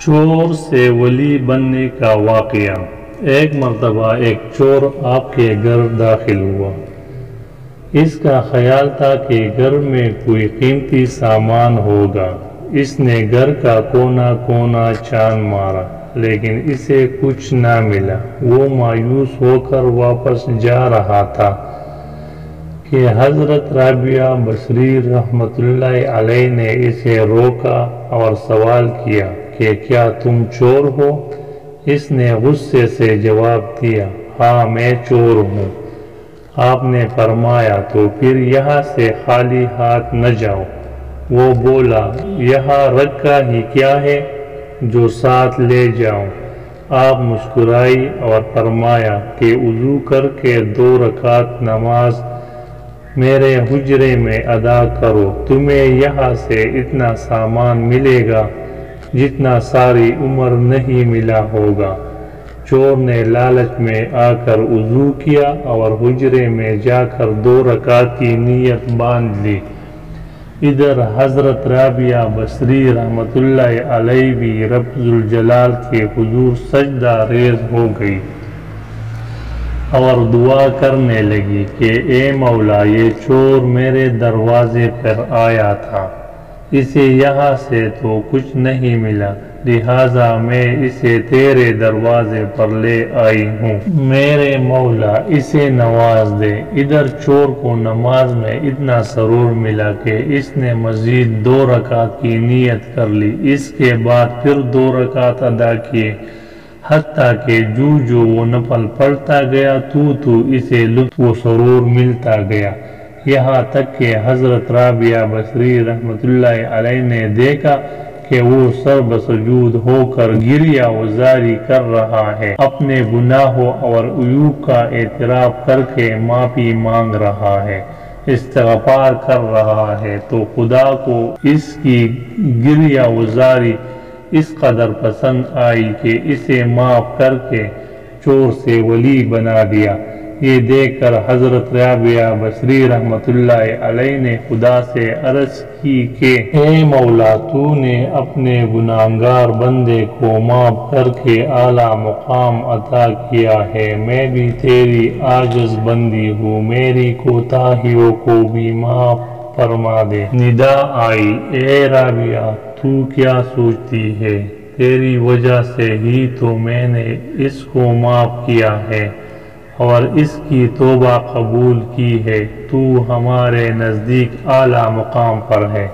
چور سے ولی بننے کا واقعہ۔ ایک مرتبہ ایک چور آپ کے گھر داخل ہوا۔ اس کا خیال تھا کہ گھر میں کوئی قیمتی سامان ہوگا۔ اس نے گھر کا کونا کونا چھان مارا لیکن اسے کچھ نہ ملا۔ وہ مایوس ہو کر واپس جا رہا تھا کہ حضرت رابعہ بصری رحمۃ اللہ علیہ نے اسے روکا اور سوال کیا کہ کیا تم چور ہو؟ اس نے غصے سے جواب دیا، ہاں میں چور ہوں۔ آپ نے فرمایا تو پھر یہاں سے خالی ہاتھ نہ جاؤ۔ وہ بولا، یہاں رکھا ہی کیا ہے جو ساتھ لے جاؤں؟ آپ مسکرائی اور فرمایا کہ وضو کر کے 2 رکعت نماز میرے حجرے میں ادا کرو، تمہیں یہاں سے اتنا سامان ملے گا جتنا ساری عمر نہیں ملا ہوگا۔ چور نے لالچ میں آ کر وضو کیا اور حجرے میں جا کر 2 رکعت کی نیت باندھ لی۔ ادھر حضرت رابعہ بصری رحمۃ اللہ علیہ بھی رب ذوالجلال کے حضور سجدہ ریز ہو گئی اور دعا کرنے لگی کہ اے مولا، یہ چور میرے دروازے پر آیا تھا، اسے یہاں سے تو کچھ نہیں ملا، لہٰذا میں اسے تیرے دروازے پر لے آئی ہوں، میرے مولا اسے نواز دے۔ ادھر چور کو نماز میں اتنا سرور ملا کہ اس نے مزید 2 رکعت کی نیت کر لی۔ اس کے بعد پھر 2 رکعت ادا کیے، حتیٰ کہ جو وہ نفل پڑھتا گیا تو اسے لطف و سرور ملتا گیا، یہاں تک کہ حضرت رابعہ بصری رحمۃ اللہ علیہ نے دیکھا کہ وہ سر بسجود ہو کر گریہ وزاری کر رہا ہے، اپنے گناہوں اور عیوب کا اعتراف کر کے معافی مانگ رہا ہے، استغفار کر رہا ہے، تو خدا کو اس کی گریہ وزاری اس قدر پسند آئی کہ اسے معاف کر کے چور سے ولی بنا دیا۔ یہ دیکھ کر حضرت رابعہ بصری رحمۃ اللہ علیہ نے خدا سے عرض کی کہ اے مولا، تو نے اپنے گناہگار بندے کو معاف کر کے اعلیٰ مقام عطا کیا ہے، میں بھی تیری عاجز بندی ہوں، میری کوتاہیوں کو بھی معاف فرما دے۔ ندا آئی، اے رابعہ، تو کیا سوچتی ہے؟ تیری وجہ سے ہی تو میں نے اس کو معاف کیا ہے اور اس کی توبہ قبول کی ہے، تو ہمارے نزدیک اعلیٰ مقام پر ہے۔